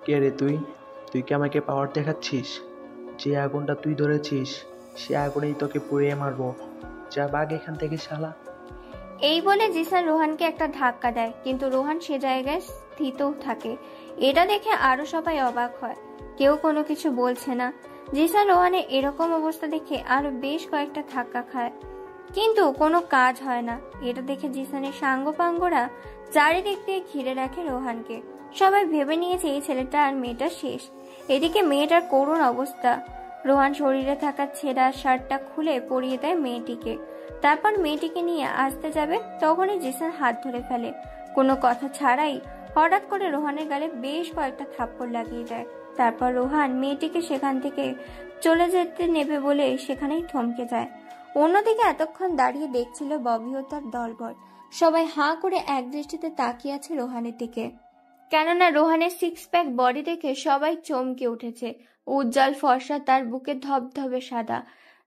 কে রে তুই? তুই কি আমাকে পাওয়ার দেখাচ্ছিস? যে আগুনটা তুই ধরেছিস সে আগুনেই তোকে পুড়িয়ে মারবো। যা বাঘ এখান থেকে শালা। এই বলে জিসান রোহানকে একটা ধাক্কা দেয়, কিন্তু রোহান সে জায়গায় স্থিত থাকে। এটা দেখে আরো সবাই অবাক হয়, কেউ কোনো কিছু বলছে না। জিসান রোহানের এরকম অবস্থা দেখে আরো বেশ কয়েকটা ধাক্কা খায়, কিন্তু কোনো কাজ হয় না। এটা দেখে জিসানের সাঙ্গপাঙ্গরা চারিদিক দিয়ে ঘিরে রাখে রোহানকে। সবাই ভেবে নিয়েছে এই ছেলেটা আর মেয়েটা শেষ। এদিকে মেয়েটার করুণ অবস্থা। রোহান শরীরে থাকা ছেঁড়া শার্টটা খুলে পরিয়ে দেয় মেয়েটিকে। তারপর মেয়েটিকে নিয়ে আসতে যাবে, তখনই জিসান হাত ধরে ফেলে। কোনো কথা ছাড়াই হঠাৎ করে রোহানের গালে বেশ কয়েকটা থাপ্পড় লাগিয়ে দেয়। তারপর রোহান মেয়েটিকে সেখান থেকে চলে যেতে নেবে বলে সেখানেই থমকে যায়। অন্যদিকে এতক্ষণ দাঁড়িয়ে দেখছিল ববি ও তার দলবল। সবাই হাঁ করে এক দৃষ্টিতে তাকিয়ে আছে রোহানের দিকে, কেননা রোহানের সিক্স প্যাক বডি দেখে সবাই চমকে উঠেছে। উজ্জ্বল ফর্সা, তার বুকে ধবধবে সাদা,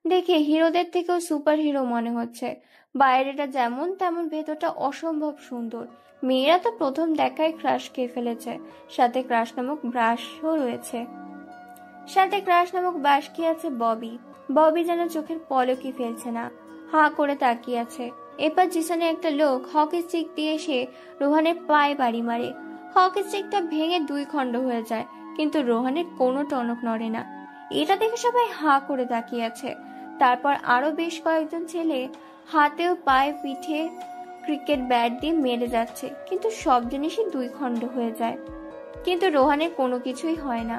দেখে হিরোদের থেকেও সুপার হিরো মনে হচ্ছে। বাইরেটা যেমন তেমন ভেতরটা অসম্ভব সুন্দর। মেয়েরা তো প্রথম দেখায় ক্রাশ খেয়ে ফেলেছে। সাথে ক্রাশ নামক ব্রাশও রয়েছে। সাথে ক্রাশ নামক বাস খেয়ে আছে ববি। ববি যেন চোখের পলকই ফেলছে না, হাঁ করে তাকিয়ে আছে। এরপর জিসানের একটা লোক হকি স্টিক দিয়ে এসে রোহানের পায়ে বাড়ি মারে। হকি স্টিকটা ভেঙে দুই খণ্ড হয়ে যায়, কিন্তু রোহানের কোনো টনক নড়ে না। এটা দেখে সবাই হাঁ করে তাকিয়ে আছে। তারপর আরো বেশ কয়েকজন ছেলে হাতে ও পায়ে পিঠে ক্রিকেট ব্যাট দিয়ে মেরে যাচ্ছে, কিন্তু সব জিনিসই দুই খণ্ড হয়ে যায়। কিন্তু রোহানের কোনো কিছুই হয় না।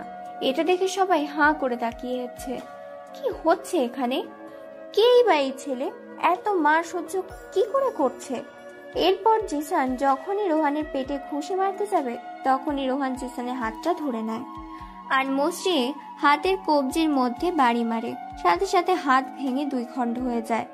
এটা দেখে সবাই হাঁ করে তাকিয়ে আছে। কি হচ্ছে এখানে? কেই বা এই ছেলে এত মার সহ্য কি করে করছে? এরপর জিসান যখনই রোহানের পেটে ঘুষি মারতে যাবে, তখনই রোহান জিসানের হাতটা ধরে নেয় আর মসৃণে হাতের কবজির মধ্যে বাড়ি মারে। সাথে সাথে হাত ভেঙে দুই খণ্ড হয়ে যায়।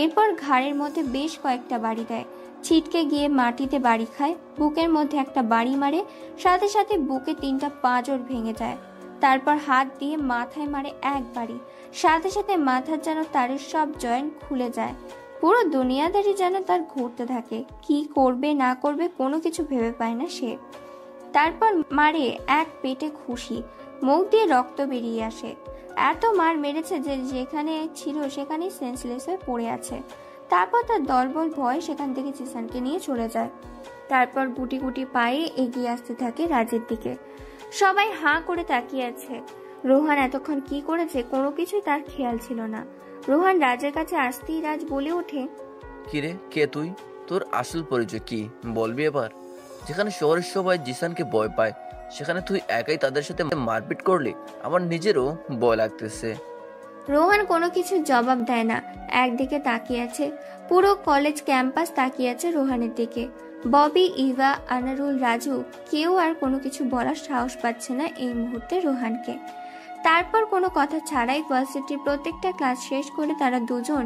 এরপর ঘাড়ের মধ্যে বেশ কয়েকটা বাড়ি দেয়। ছিটকে গিয়ে মাটিতে বাড়ি খায়, বুকের মধ্যে একটা বাড়ি মারে। সাথে সাথে বুকে 3টা পাঁজর ভেঙে যায়। তারপর হাত দিয়ে মাথায় মারে এক বাড়ি। সাথে সাথে মাথার যেন তারের সব জয়েন্ট খুলে যায়। পুরো দুনিয়াদারি যেন তার ঘুরতে থাকে। কি করবে না করবে কোনো কিছু ভেবে পায় না সে। তারপর মারে এক পেটে ঘুষি, মুখ দিয়ে রক্ত বেরিয়ে আসে। এত মার মেরেছে যে যেখানে ছিল সেখানেই সেন্সলেস হয়ে পড়ে আছে। তারপর তার দলবল ভয় সেখান থেকে জিসানকে নিয়ে চলে যায়। তারপর গুটি গুটি পায়ে এগিয়ে আসতে থাকে রাজের দিকে। সবাই হাঁ করে তাকিয়ে আছে। রোহান এতক্ষণ কি করেছে কোনো কিছুই তার খেয়াল ছিল না। রোহান রাজের কাছে আসতেই রাজ বলে ওঠে, কিরে, কে তুই? তোর আসল পরিচয় কি বলবি এবার? যেখানে শহরের সবাই জিসানকে ভয় পায়, সেখানে তুই একাই তাদের সাথে মারপিট করলি। আমার নিজেরও ভয় লাগতেছে। রোহান কোনো কিছু জবাব দেয় না, একদিকে তাকিয়ে আছে। পুরো কলেজ ক্যাম্পাস তাকিয়ে আছে রোহানের দিকে। ববি, ইভা, আনারুল, রাজু কেউ আর কোনো কিছু বলার সাহস পাচ্ছে না এই মুহূর্তে রোহানকে। তারপর কোনো কথা ছাড়াই ভার্সিটির প্রত্যেকটা ক্লাস শেষ করে তারা দুজন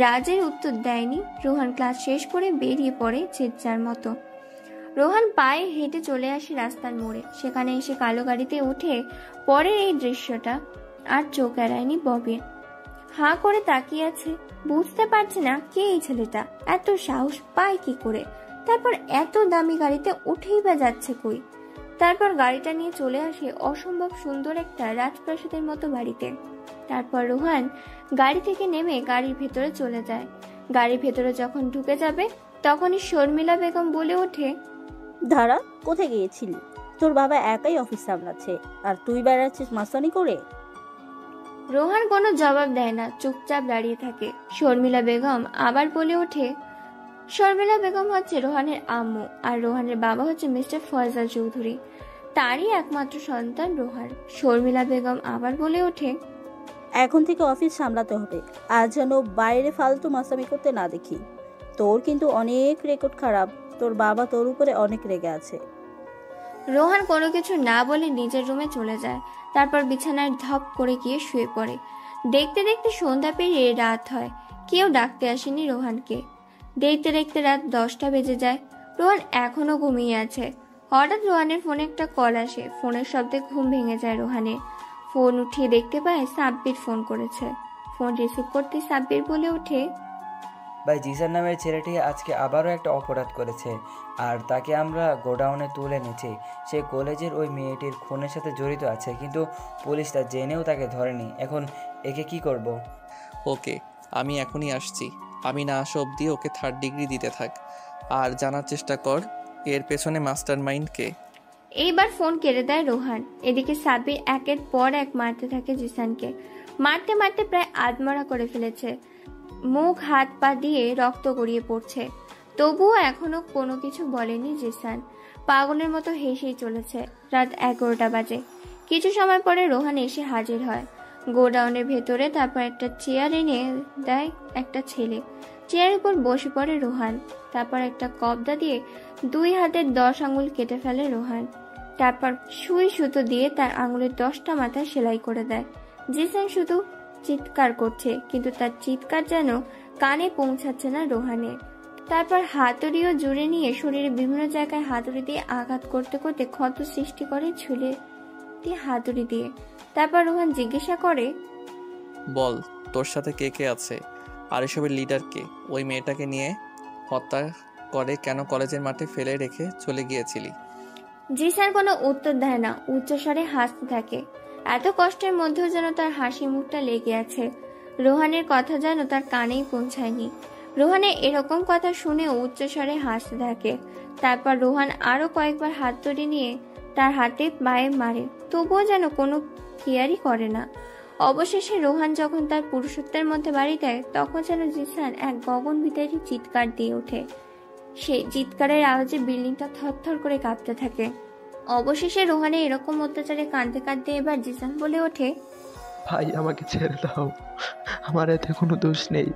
রাজের উত্তর দেয়নি। রোহান ক্লাস শেষ করে বেরিয়ে পড়ে যে যার মতো। রোহান পায়ে হেঁটে চলে আসে রাস্তার মোড়ে। সেখানে এসে কালো গাড়িতে উঠে পরের এই দৃশ্যটা আর চোখ এড়ায়নি ববি। হাঁ করে তাকিয়ে আছে, বুঝতে পারছে না কে এই ছেলেটা, এত সাহস পায় কি করে, তারপর এত দামি গাড়িতে উঠেই বা যাচ্ছে কই। তারপর গাড়িটা নিয়ে চলে আসে অসম্ভব সুন্দর একটা রাজপ্রাসাদের মতো বাড়িতে। তারপর রোহান গাড়ি থেকে নেমে গাড়ির ভেতরে চলে যায়। গাড়ির ভেতরে যখন ঢুকে যাবে, তখনই শর্মিলা বেগম বলে ওঠে, ধারা, কোথায় গিয়েছিলি? তোর বাবা একাই অফিস সামলাচ্ছে আর তুই বেড়াচ্ছিস মাস্তানি করে। রোহান কোনো জবাব দেয় না, চুপচাপ দাঁড়িয়ে থাকে। শর্মিলা বেগম আবার বলে ওঠে, শর্মিলা বেগম হচ্ছে রোহানের আম্মু, আর রোহানের বাবা হচ্ছে মিস্টার ফয়সাল চৌধুরী, তারই একমাত্র সন্তান রোহান। শর্মিলা বেগম আবার বলে ওঠে, এখন থেকে অফিস সামলাতে হবে, আজ যেন বাইরে ফালতু মাস্তামি করতে না দেখি। তোর কিন্তু অনেক রেকর্ড খারাপ, তোর বাবা তোর উপরে অনেক রেগে আছে। রোহান কোনো কিছু না বলে নিজের রুমে চলে যায়। তারপর বিছানায় ধপ করে গিয়ে শুয়ে পড়ে। দেখতে দেখতে সন্ধ্যা পেরিয়ে রাত হয়। কেউ ডাকতে আসেনি রোহানকে। দেখতে দেখতে রাত 10টা বেজে যায়। রোহান এখনো ঘুমিয়ে আছে। হঠাৎ রোহানের ফোনে একটা কল আসে। ফোনের শব্দে ঘুম ভেঙে যায় রোহানের। ফোন উঠিয়ে দেখতে পায় সাব্বির ফোন করেছে। ফোন রিসিভ করতে সাব্বির বলে ওঠে, ভাই জিসান নামের ছেলেটি আজকে আবারও একটা অপরাধ করেছে, আর তাকে আমরা গোডাউনে তুলে নিয়েছি। সে কলেজের ওই মেয়েটির খুনের সাথে জড়িত আছে, কিন্তু পুলিশ তা জেনেও তাকে ধরেনি। এখন একে কি করব? ওকে, আমি এখনই আসছি। আমি না আসা অবধি ওকে 3rd ডিগ্রি দিতে থাক, আর জানার চেষ্টা কর এর পেছনে মাস্টার মাইন্ড কে। এইবার ফোন কেড়ে দেয় রোহান। এদিকে সাব্বির একের পর এক মারতে থাকে জিসানকে। মারতে মারতে প্রায় আধমরা করে ফেলেছে। মুখ হাত পা দিয়ে রক্ত গড়িয়ে পড়ছে, তবুও এখনো কোনো কিছু বলেনি জিসান। পাগলের মতো হেসেই চলেছে। রাত 11টা বাজে। কিছু সময় পরে রোহান এসে হাজির হয় গোডাউনের ভেতরে। তারপর একটা চেয়ার এনে দেয় একটা ছেলে। চেয়ারের উপর বসে পড়ে রোহান। তারপর একটা কবদা দিয়ে 2 হাতের 10 আঙুল কেটে ফেলে রোহান। তারপর সুই সুতো দিয়ে তার আঙুলের 10টা মাথা সেলাই করে দেয়। জিসান শুধু চিৎকার করছে, কিন্তু তার চিৎকার যেন কানে পৌঁছাচ্ছে না রোহানের। তারপর হাতুড়িও জুড়ে নিয়ে শরীরে বিভিন্ন জায়গায় হাতুড়ি দিয়ে আঘাত করতে করতে ক্ষত সৃষ্টি করে ঝুলে দিয়ে হাতুড়ি দিয়ে। তারপর রোহান জিজ্ঞাসা করে, বল তোর সাথে কে কে আছে, আর এসবের লিডার কে? ওই মেয়েটাকে নিয়ে হত্যা করে কেন কলেজের মাঠে ফেলে রেখে চলে গিয়েছিলি? জিসান কোনো উত্তর দেয় না, উচ্চস্বরে হাসতে থাকে। এত কষ্টের মধ্যেও যেন তার হাসি মুখটা লেগে আছে। রোহানের কথা যেন তার কানেই পৌঁছায়নি। রোহানের এরকম কথা শুনে উচ্চস্বরে হাসতে থাকে। তারপর রোহান আরো কয়েকবার হাতুড়ি নিয়ে তার হাতে পায়ে মারে, তবুও যেন কোনো কেয়ারই করে না। অবশেষে রোহান যখন তার পুরুষত্বের মধ্যে বাড়ি দেয়, তখন যেন জিসান এক গগনবিদারী চিৎকার দিয়ে ওঠে। সেই চিৎকারের আওয়াজে বিল্ডিংটা থরথর করে কাঁপতে থাকে। অবশেষে রোহানের এরকম অত্যাচারে কাঁদতে কাঁদতে এবার জিসান বলে ওঠে, ভাই আমাকে ছেড়ে দাও, আমার এতে কোনো দোষ নেই,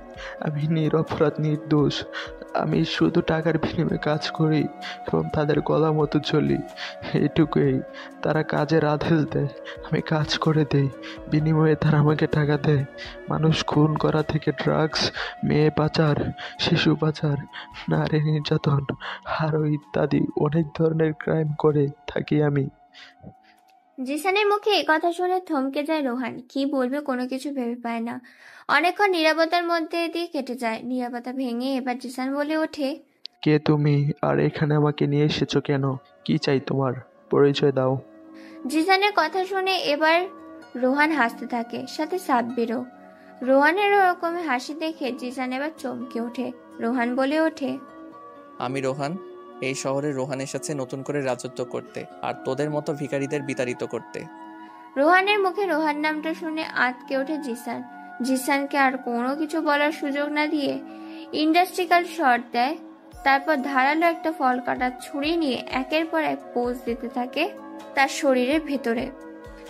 আমি নিরপরাধ নির্দোষ। আমি শুধু টাকার বিনিময়ে কাজ করি এবং তাদের গলা মতো চলি, এইটুকুই। তারা কাজের আদেশ দেয়, আমি কাজ করে দেই, বিনিময়ে তারা আমাকে টাকা দেয়। মানুষ খুন করা থেকে ড্রাগস, মেয়ে পাচার, শিশু পাচার, নারী নির্যাতন আরও ইত্যাদি অনেক ধরনের ক্রাইম করে থাকি আমি। জিসানের মুখে কথা শুনে থমকে যায় রোহান। কি বলবে কোনো কিছু ভেবে পায় না। অনেকক্ষণ নীরবতার মধ্যে দিয়ে কেটে যায়। নীরবতা ভেঙে এবার জিসান বলে ওঠে, কে তুমি, আর এখানে আমাকে নিয়ে এসেছো কেন? কি চাই তোমার? পরিচয় দাও। জিসানের কথা শুনে এবার রোহান হাসতে থাকে, সাথে সাব্বিরও। রোহানের ওরকম হাসি দেখে জিসান এবার চমকে ওঠে। রোহান বলে ওঠে, আমি রোহান। এই শহরে রোহান এসেছে নতুন করে রাজত্ব করতে, আর তোদের মতো ভিখারিদের বিতাড়িত করতে। রোহানের মুখে রোহান নামটা শুনে আঁতকে ওঠে জিসান। জিসানকে আর কোনো কিছু বলার সুযোগ না দিয়ে ইন্ডাস্ট্রিয়াল শট দেয়। তারপর ধারালো একটা ফল কাটার ছুরি নিয়ে একের পর এক পোজ দিতে থাকে তার শরীরের ভেতরে।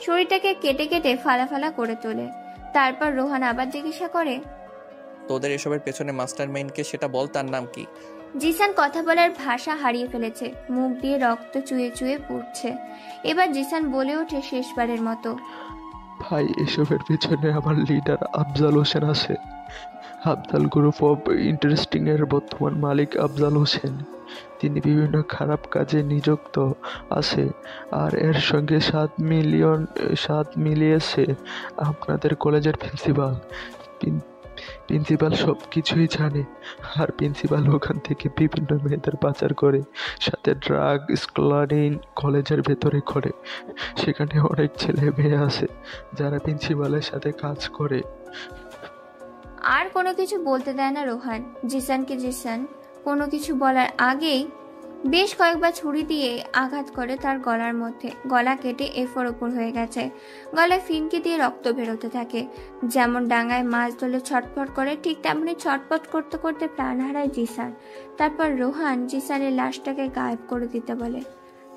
শরীরটাকে কেটে কেটে ফালা ফালা করে তোলে। তারপর রোহান আবার জিজ্ঞাসা করে, তোদের এসবের পেছনে মাস্টার মাইন্ডকে সেটা বল, তার নাম কি? জিসান কথা বলার ভাষা হারিয়ে ফেলেছে, মুখ দিয়ে রক্ত চুয়ে চুয়ে পড়ছে। এবার জিসান বলে ওঠে শেষবারের মতো, ভাই এসবের পেছনে আমার লিডার আফজাল হোসেন আছে। আফজাল গ্রুপ অফ ইন্টারেস্টিং এর বর্তমান মালিক আফজাল হোসেন। তিনি বিভিন্ন খারাপ কাজে নিযুক্ত আছে, আর এর সঙ্গে 7 মিলিয়েছে আপনাদের কলেজের প্রিন্সিপাল সব কিছুই জানে। আর প্রিন্সিপাল ওখান থেকে বিভিন্ন মেয়েদের পাচার করে, সাথে ড্রাগ স্মাগলিং কলেজের ভেতরে করে। সেখানে অনেক ছেলে মেয়ে আছে যারা প্রিন্সিপালের সাথে কাজ করে। আর কোনো কিছু বলতে দেয় না রোহান জিসানকে। জিসান কোনো কিছু বলার আগেই বেশ কয়েকবার ছুরি দিয়ে আঘাত করে তার গলার মধ্যে। গলা কেটে এফোর ওপর হয়ে গেছে। গলায় ফিনকি দিয়ে রক্ত বেরোতে থাকে। যেমন ডাঙায় মাছ ধরলে ছটফট করে, ঠিক তেমনি ছটফট করতে করতে প্রাণ হারায় জিসান। তারপর রোহান জিসানের লাশটাকে গায়েব করে দিতে বলে।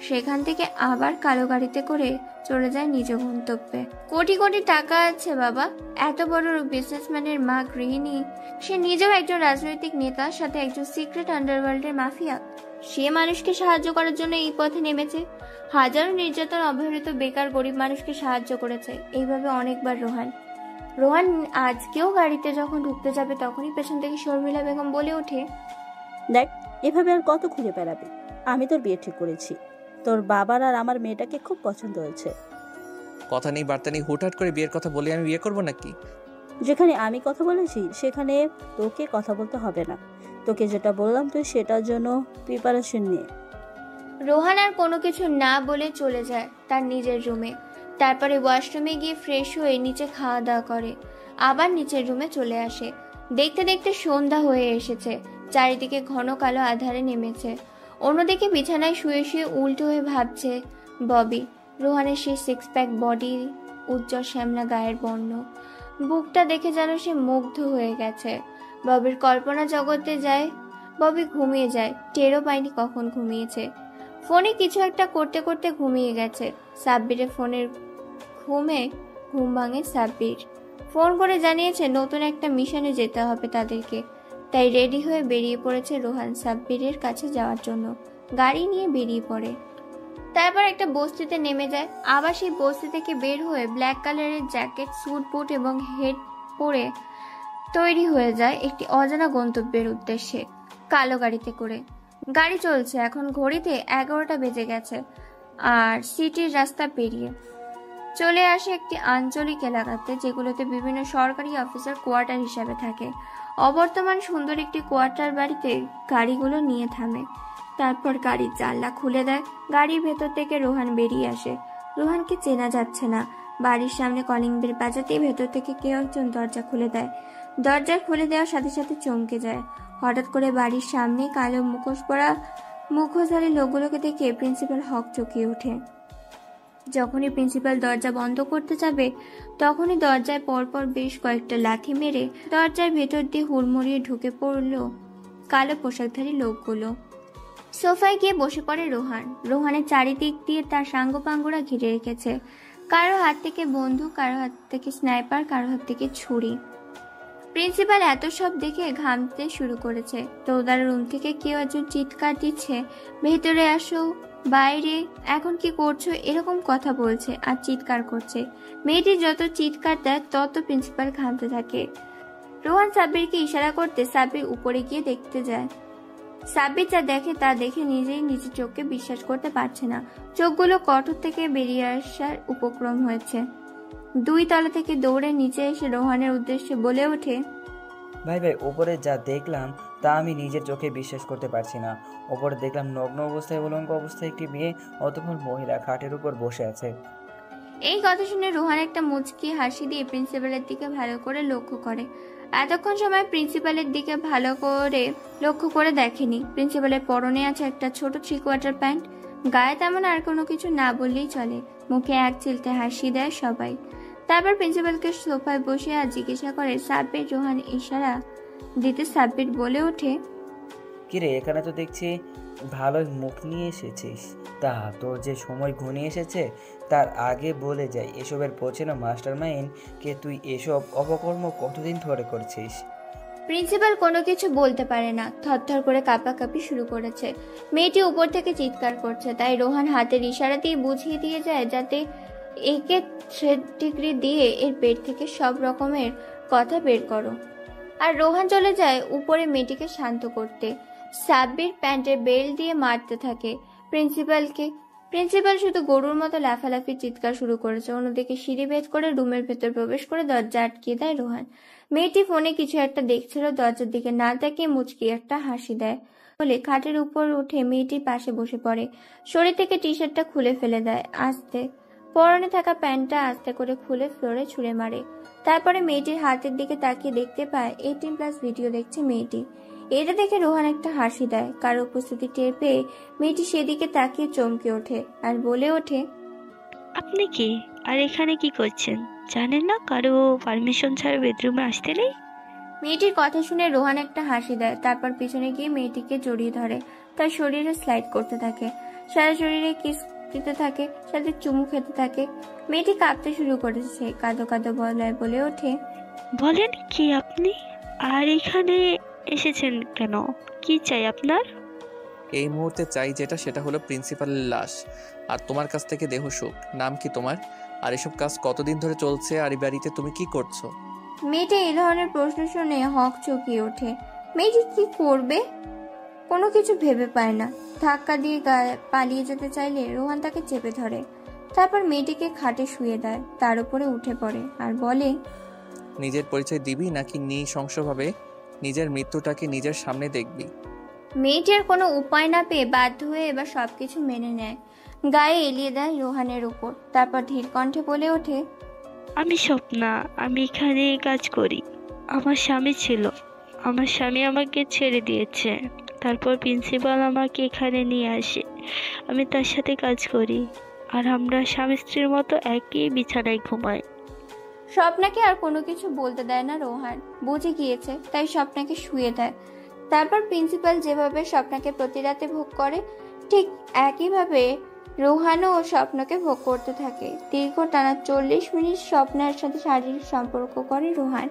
সেখান থেকে আবার কালো গাড়িতে করে চলে যায় নিজ গন্তব্যে। কোটি কোটি টাকা আছে বাবা, এত বড় বিজনেসম্যানের মা গৃহিণী, সে নিজেও একজন রাজনৈতিক নেতা, সাথে একজন সিক্রেট আন্ডারওয়ার্ল্ডের মাফিয়া। সে মানুষকে সাহায্য করার জন্য এই পথে নেমেছে। হাজারো নির্যাতন অবহেলিত বেকার গরিব মানুষকে সাহায্য করেছে এইভাবে অনেকবার রোহান আজকেও গাড়িতে যখন ঢুকতে যাবে তখনই পেছন থেকে শর্মিলা বেগম বলে ওঠে, দেখ এভাবে আর কত ঘুরে বেড়াবে? আমি তোর বিয়ে ঠিক করেছি। তোর বাবার আর আমার মেয়েটাকে খুব পছন্দ হয়েছে। কথা নেই বার্তা নেই, হুটহাট করে বিয়ের কথা বলে আমি বিয়ে করবো নাকি? যেখানে আমি কথা বলেছি সেখানে তোকে কথা বলতে হবে না। তোকে যেটা বললাম তুই সেটার জন্য প্রিপারেশন নিয়ে। রোহান আর কোনো কিছু না বলে চলে যায় তার নিজের রুমে। তারপরে ওয়াশরুমে গিয়ে ফ্রেশ হয়ে নিচে খাওয়া দাওয়া করে আবার নিচের রুমে চলে আসে। দেখতে দেখতে সন্ধ্যা হয়ে এসেছে, চারিদিকে ঘন কালো আঁধারে নেমেছে। অন্যদিকে বিছানায় শুয়ে শুয়ে উল্টো হয়ে ভাবছে ববি। রোহানের সেই সিক্স প্যাক বডি, উজ্জ্বল শ্যামলা গায়ের বর্ণ, বুকটা দেখে যেন সে মুগ্ধ হয়ে গেছে। ববির কল্পনা জগতে যায়। ববি ঘুমিয়ে যায়, টেরও পায়নি কখন ঘুমিয়েছে। ফোনে কিছু একটা করতে করতে ঘুমিয়ে গেছে। সাব্বিরের ফোনের ঘুম ভাঙে সাব্বির। ফোন করে জানিয়েছে নতুন একটা মিশনে যেতে হবে তাদেরকে। তাই রেডি হয়ে বেরিয়ে পড়েছে রোহান সাব্বিরের কাছে যাওয়ার জন্য। গাড়ি নিয়ে বেরিয়ে পড়ে। তারপর একটা বস্তিতে নেমে যায়। আবার সেই বস্তি থেকে বের হয়ে ব্ল্যাক কালারের জ্যাকেট, স্যুট বুট এবং হেড পরে তৈরি হয়ে যায় একটি অজানা গন্তব্যের উদ্দেশ্যে কালো গাড়িতে করে। গাড়ি চলছে, এখন ঘড়িতে 11টা বেজে গেছে। আর সিটির রাস্তা পেরিয়ে চলে আসে একটি আঞ্চলিক এলাকাতে, যেগুলোতে বিভিন্ন সরকারি অফিসার কোয়ার্টার হিসাবে থাকে। অবর্তমান সুন্দর একটি কোয়ার্টার বাড়িতে গাড়িগুলো নিয়ে থামে। তারপর গাড়ির জানলা খুলে দেয়। গাড়ির ভেতর থেকে রোহান বেরিয়ে আসে। রোহানকে চেনা যাচ্ছে না। বাড়ির সামনে কলিং বেল বাজাতেই ভেতর থেকে কেউ একজন দরজা খুলে দেয়। দরজা খুলে দেওয়ার সাথে সাথে চমকে যায়। হঠাৎ করে বাড়ির সামনে কালো মুখোশধারী লোকগুলোকে দেখে প্রিন্সিপাল হক চকিয়ে ওঠে। যখনই প্রিন্সিপাল দরজা বন্ধ করতে যাবে তখনই দরজায় পরপর বেশ কয়েকটা লাথি মেরে দরজার ভেতর দিয়ে হুড়মুড়িয়ে ঢুকে পড়ল কালো পোশাকধারী লোকগুলো। সোফায় গিয়ে বসে পড়ে রোহান। রোহানের চারিদিক দিয়ে তার সাঙ্গপাঙ্গরা ঘিরে রেখেছে। কারো হাত থেকে বন্দুক, কারো হাত থেকে স্নাইপার, কারো হাত থেকে ছুরি। প্রিন্সিপাল এত সব দেখে ঘামতে শুরু করেছে। তো তার রুম থেকে কেউ একজন চিৎকার দিচ্ছে, ভেতরে আসো, বাইরে, এখন কি করছো, এরকম কথা বলছে আর চিৎকার করছে। মেয়েটি যত চিৎকার দেয় তত প্রিন্সিপাল ঘামতে থাকে। রোহান সাব্বিরকে ইশারা করতে সাব্বির উপরে গিয়ে দেখতে যায়। সাব্বির যা দেখে তা দেখে নিজেই নিজের চোখকে বিশ্বাস করতে পারছে না। চোখগুলো কঠোর থেকে বেরিয়ে আসার উপক্রম হয়েছে। 2 তলা থেকে দৌড়ে নিচে এসে রোহানের উদ্দেশ্যে বলে ওঠে, ভাই ওপরে যা দেখলাম তা আমি নিজের চোখে বিশ্বাস করতে পারছি না। ওপরে দেখলাম নগ্ন অবস্থায় উলঙ্গ অবস্থায় একটি মেয়ে, অতঃপর মহিলা খাটের উপর বসে আছে। এই কথা শুনে রোহান একটা মুচকি হাসি দিয়ে প্রিন্সিপালের দিকে ভালো করে লক্ষ্য করে। এতক্ষণ সময় প্রিন্সিপালের দিকে ভালো করে লক্ষ্য করে দেখেনি। প্রিন্সিপালের পরনে আছে একটা ছোট 3/4 প্যান্ট। গায়ে তেমন আর কোনো কিছু না বললেই চলে। মুখে এক চিলতে হাসি দেয় সবাই। তারপর প্রিন্সিপালকে সোফায় বসে আর জিজ্ঞাসা করে সাব্বির। রোহান ইশারা দিতে সাব্বির বলে ওঠে, কিরে, এখানে তো দেখছি ভালোই মুখ নিয়ে এসেছিস। তা তোর যে সময় ঘনিয়ে এসেছে তার আগে বলে যাই, এসবের পেছনে মাস্টারমাইন্ড কে? তুই এসব অপকর্ম কতদিন ধরে করছিস? প্রিন্সিপাল কোনো কিছু বলতে পারে না, থরথর করে কাঁপাকাঁপি শুরু করেছে। মেয়েটি উপর থেকে চিৎকার করছে, তাই রোহান হাতের ইশারা দিয়ে বুঝিয়ে দিয়ে যায় যাতে একে থ্রেড ডিগ্রি দিয়ে এর পেট থেকে সব রকমের কথা বের করো। আর রোহান চলে যায় উপরে মেয়েটিকে শান্ত করতে। সাব্বির প্যান্টের বেল্ট দিয়ে মারতে থাকে প্রিন্সিপালকে। প্রিন্সিপাল শুধু গরুর মতো লাফালাফি চিৎকার শুরু করেছে। অন্যদিকে সিঁড়ি ভেদ করে রুমের ভেতর প্রবেশ করে দরজা আটকিয়ে দেয় রোহান। মেয়েটি ফোনে কিছু একটা দেখছিল, দরজার দিকে না তাকিয়ে মুচকি একটা হাসি দেয় বলে খাটের উপর উঠে মেয়েটির পাশে বসে পড়ে। শরীর থেকে টি শার্টটা খুলে ফেলে দেয় আস্তে। পরনে থাকা প্যান্টটা আস্তে করে খুলে ফ্লোরে ছুঁড়ে মারে। তারপরে মেয়েটির হাতের দিকে তাকিয়ে দেখতে পায় 18+ ভিডিও দেখছে মেয়েটি। এটা দেখে রোহান একটা হাসি দেয়। কারো উপস্থিতি টের পেয়ে মেয়েটি সেদিকে তাকিয়ে চমকে ওঠে আর বলে ওঠে, আপনি কি আর এখানে কি করছেন? জানেন না কারো পারমিশন ছাড়া বেডরুমে আসতে নেই? মেয়েটির কথা শুনে রোহান একটা হাসি দেয়। তারপর পিছনে গিয়ে মেয়েটিকে জড়িয়ে ধরে, তার শরীরে স্লাইড করতে থাকে, সারা শরীরে কিস দিতে থাকে, সাথে চুমু খেতে থাকে। মেয়েটি কাঁপতে শুরু করেছে, কাঁদো কাঁদো গলায় বলে ওঠে, বলেন কি আপনি? আর এখানে এসেছেন কেন? কি চাই আপনার? এই মুহূর্তে চাই যেটা, সেটা হলো প্রিন্সিপালের লাশ আর তোমার কাছ থেকে দেহসুখ। নাম কি তোমার? আর এসব কাজ কতদিন ধরে চলছে? আর এই বাড়িতে তুমি কি করছো? মেয়েটি এই ধরনের প্রশ্ন শুনে হক চকিয়ে ওঠে। মেয়েটি কি করবে কোনো কিছু ভেবে পায় না। ধাক্কা দিয়ে পালিয়ে যেতে চাইলে রোহান তাকে চেপে ধরে। তারপর মেয়েটিকে খাটে শুয়ে দেয়, তার উপরে উঠে পড়ে আর বলে, নিজের পরিচয় দিবি নাকি নৃশংসভাবে নিজের মৃত্যুটাকে নিজের সামনে দেখবি? মেয়েটির কোনো উপায় না পেয়ে বাধ্য হয়ে এবার সবকিছু মেনে নেয়, গায়ে এলিয়ে দেয় রোহানের উপর। তারপর ধীর কণ্ঠে বলে ওঠে, আমি স্বপ্না, আমি এখানে কাজ করি। আমার স্বামী ছিল, আমার স্বামী আমাকে ছেড়ে দিয়েছে। তারপর প্রিন্সিপাল আমাকে এখানে নিয়ে আসে, আমি তার সাথে কাজ করি, আর আমরা স্বামী স্ত্রীর মতো একই বিছানায় ঘুমাই। স্বপ্নাকে আর কোনো কিছু বলতে দেয় না রোহান, বুঝে গিয়েছে তাই স্বপ্নাকে শুয়ে দেয়। তারপর প্রিন্সিপাল যেভাবে স্বপ্নাকে প্রতি রাতে ভোগ করে ঠিক একইভাবে রোহানও ও স্বপ্নকে ভোগ করতে থাকে। দীর্ঘ টানা 40 মিনিট স্বপ্নার সাথে শারীরিক সম্পর্ক করে রোহান,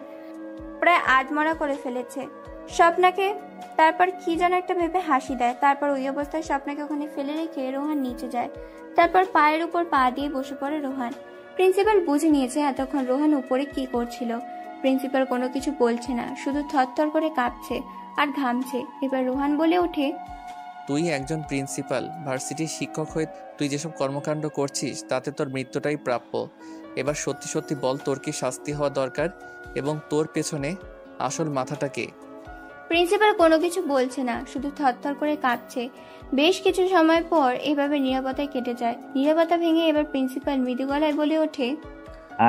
প্রায় আধমরা করে ফেলেছে স্বপ্নাকে। তারপর কি যেন একটা ভেবে হাসি দেয়। তারপর ওই অবস্থায় স্বপ্নাকে ওখানে ফেলে রেখে রোহান নিচে যায়। তারপর পায়ের উপর পা দিয়ে বসে পড়ে রোহান। প্রিন্সিপাল বুঝে নিয়েছে এতক্ষণ রোহান উপরে কি করছিল। প্রিন্সিপাল কোনো কিছু বলছে না, শুধু থরথর করে কাঁপছে আর ঘামছে। এবার রোহান বলে ওঠে, তুই একজন প্রিন্সিপাল, ভার্সিটির শিক্ষক হয়ে তুই যেসব কর্মকাণ্ড করছিস তাতে তোর মৃত্যুটাই প্রাপ্য। এবার সত্যি সত্যি বল, তোর কি শাস্তি হওয়া দরকার এবং তোর পেছনে আসল মাথাটা কে? প্রিন্সিপাল কোনো কিছু বলছে না, শুধু থরথর করে কাঁপছে। বেশ কিছু সময় পর এভাবে নীরবতায় কেটে যায়। নীরবতা ভেঙে এবার প্রিন্সিপাল মৃদু গলায় বলে ওঠে,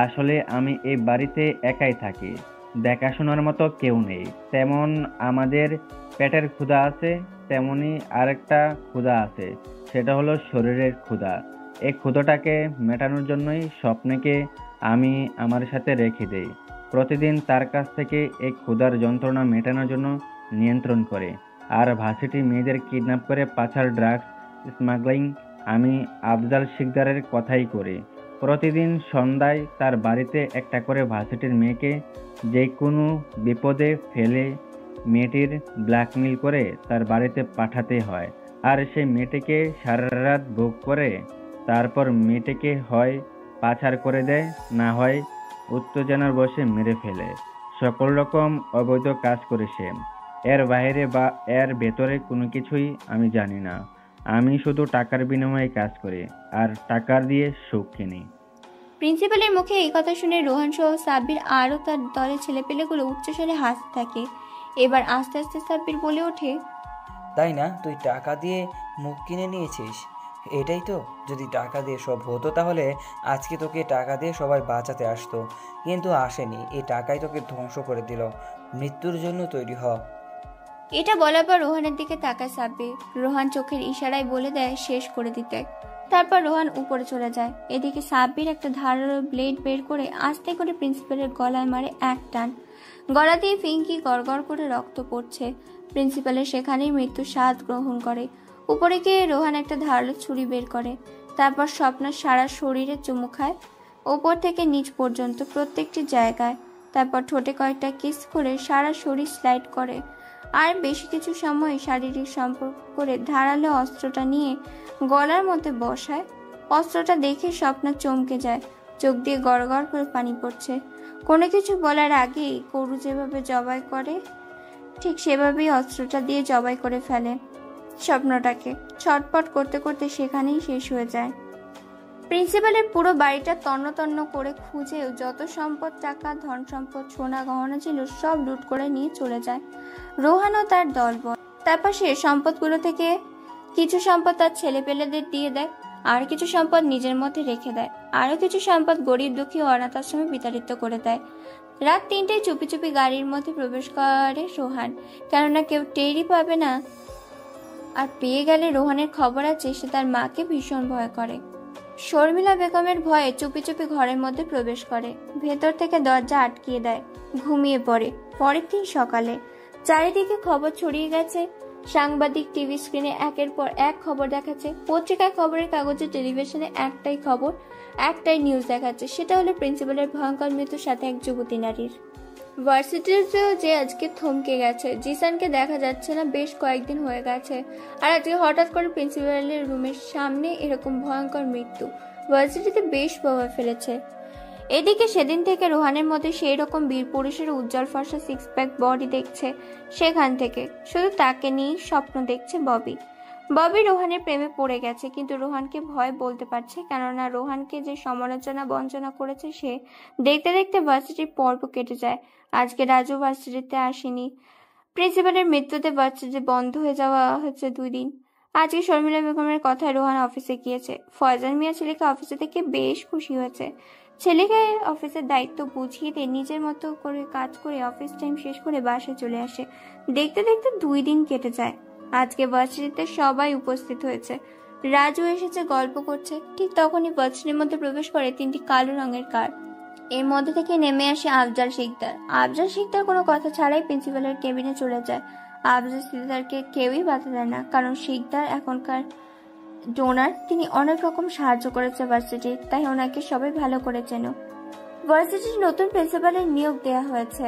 আসলে আমি এই বাড়িতে একাই থাকি, দেখাশোনার মতো কেউ নেই। তেমন আমাদের পেটের ক্ষুধা আছে, তেমনি আরেকটা ক্ষুধা আছে, সেটা হলো শরীরের ক্ষুধা। এই ক্ষুধাটাকে মেটানোর জন্যই স্বপ্নকে আমি আমার সাথে রেখে দেই। প্রতিদিন তার কাছ থেকে এই ক্ষুধার যন্ত্রণা মেটানোর জন্য নিয়ন্ত্রণ করে। আর ভার্সিটি মেয়েদের কিডন্যাপ করে পাচার, ড্রাগস স্মাগলিং আমি আফজাল শিকদারের কথাই করি। প্রতিদিন সন্ধ্যায় তার বাড়িতে একটা করে ভার্সিটির মেয়েকে যে কোনো বিপদে ফেলে মেয়েটির ব্ল্যাকমেল করে তার বাড়িতে পাঠাতে হয়। আর সেই মেয়েটিকে সারা রাত ভোগ করে তারপর মেয়েটিকে হয় পাচার করে দেয়, না হয় উত্তেজনার বশে মেরে ফেলে। সকল রকম অবৈধ কাজ করে সে। এর বাইরে বা এর ভেতরে কোনো কিছুই আমি জানি না। আমি শুধু টাকার বিনিময়ে কাজ করি আর টাকা দিয়ে সুখ কিনি। প্রিন্সিপালের মুখে এই কথা শুনে রোহান সহ সাব্বির আরও তার দলের ছেলেপেলেগুলো উচ্চস্বরে হাসতে থাকে। এবার আস্তে আস্তে সাব্বির বলে ওঠে, তাই না? তুই টাকা দিয়ে মুখ কিনে নিয়েছিস, এটাই তো? যদি টাকা দিয়ে সব হতো তাহলে আজকে তোকে টাকা দিয়ে সবাই বাঁচাতে আসতো, কিন্তু আসেনি। এই টাকাই তোকে ধ্বংস করে দিল। মৃত্যুর জন্য তৈরি হ। এটা বলার পর রোহানের দিকে তাকায় সাব্বির। রোহান চোখের ইশারায় বলে দেয় শেষ করে দিতে। তারপর রোহান উপরে চলে যায়। এদিকে সাব্বির একটা ধারালো ব্লেড বের করে আস্তে করে প্রিন্সিপালের গলায় মারে এক টান। গলা দিয়ে ফিঙ্কি গড়গড় করে রক্ত পড়ছে। প্রিন্সিপালের সেখানেই মৃত্যুর স্বাদ গ্রহণ করে। উপরে গিয়ে রোহান একটা ধারালো ছুরি বের করে। তারপর স্বপ্নার সারা শরীরে চুমু খায়, ওপর থেকে নিচ পর্যন্ত প্রত্যেকটি জায়গায়। তারপর ঠোঁটে কয়েকটা কিস করে সারা শরীর স্লাইড করে। আর বেশি কিছু সময় শারীরিক সম্পর্ক করে ধারালো অস্ত্রটা নিয়ে গলার মধ্যে বসায়। অস্ত্রটা দেখে স্বপ্না চমকে যায়, চোখ দিয়ে গড়গড় করে পানি পড়ছে। কোনো কিছু বলার আগেই গরু যেভাবে জবাই করে ঠিক সেভাবেই অস্ত্রটা দিয়ে জবাই করে ফেলে স্বপ্নটাকে। ছটপট করতে করতে সেখানেই শেষ হয়ে যায়। প্রিন্সিপালের পুরো বাড়িটা তন্ন তন্ন করে খুঁজেও যত সম্পদ, টাকা, ধন সম্পদ, সোনা গহনা ছিল সব লুট করে নিয়ে চলে যায় রোহান ও তার দলবল। তারপর সে সম্পদগুলো থেকে কিছু সম্পদ তার ছেলেপেলেদের দিয়ে দেয়, আর কিছু সম্পদ নিজের মধ্যে রেখে দেয়, আরো কিছু সম্পদ গরিব দুঃখী ও অনাথ আশ্রমে বিতাড়িত করে দেয়। রাত 3টায় চুপি চুপি গাড়ির মধ্যে প্রবেশ করে রোহান, কেননা কেউ টেরই পাবে না। আর পেয়ে গেলে রোহানের খবর আছে, সে তার মাকে ভীষণ ভয় করে। শর্মিলা বেগমের ভয়ে চুপি চুপি ঘরের মধ্যে প্রবেশ করে, ভেতর থেকে দরজা আটকিয়ে দেয়, ঘুমিয়ে পড়ে। পরের দিন সকালে চারিদিকে খবর ছড়িয়ে গেছে। সাংবাদিক টিভি স্ক্রিনে একের পর এক খবর দেখাচ্ছে, পত্রিকায়, খবরের কাগজে, টেলিভিশনে একটাই খবর, একটাই নিউজ দেখাচ্ছে। সেটা হলো প্রিন্সিপালের ভয়ঙ্কর মৃত্যুর সাথে এক যুবতী নারীর। ভার্সিটিতেও যে আজকে থমকে গেছে, জিসানকে দেখা যাচ্ছে না বেশ কয়েকদিন হয়ে গেছে। আর আজকে হঠাৎ করে প্রিন্সিপালের রুমের সামনে এরকম ভয়ঙ্কর মৃত্যু ভার্সিটিতে বেশ প্রভাব ফেলেছে। এদিকে সেদিন থেকে রোহানের মধ্যে সেই রকম বীর পুরুষের উজ্জ্বল ফর্সা সিক্স প্যাক বডি দেখছে। সেখান থেকে শুধু তাকে নিয়ে স্বপ্ন দেখছে ববি। ববি রোহানের প্রেমে পড়ে গেছে, কিন্তু রোহানকে ভয় বলতে পারছে, কেননা রোহানকে যে সমালোচনা বঞ্চনা করেছে সে। দেখতে দেখতে ভার্সিটির পর্ব কেটে যায়। আজকে রাজু ভার্সিটিতে আসেনি। প্রিন্সিপালের মৃত্যুতে ভার্সিটি বন্ধ হয়ে যাওয়া হচ্ছে 2 দিন। আজকে শর্মিলা বেগমের কথায় রোহান অফিসে গিয়েছে। ফয়জান মিয়া ছেলেকে অফিসে থেকে বেশ খুশি হয়েছে। ছেলেকে অফিসের দায়িত্ব বুঝিয়ে দিয়ে নিজের মতো করে কাজ করে অফিস টাইম শেষ করে বাসায় চলে আসে। দেখতে দেখতে 2 দিন কেটে যায়। আজকে ভার্সিটিতে সবাই উপস্থিত হয়েছে। রাজু এসেছে, গল্প করছে। ঠিক তখনই ভার্সিটির মধ্যে প্রবেশ করে 3টি কালো রঙের কার। এর মধ্যে থেকে নেমে আসে আফজাল শিকদার। আফজাল শিকদার কোনো কথা ছাড়াই প্রিন্সিপালের কেবিনে চলে যায়। আফজাল শিকদারকে কেউই বাধা দেয় না, কারণ শিকদার এখনকার ডোনার। তিনি অনেক রকম সাহায্য করেছে ভার্সিটির, তাই ওনাকে সবাই ভালো করে চেনো। ভার্সিটির নতুন প্রিন্সিপালের নিয়োগ দেওয়া হয়েছে।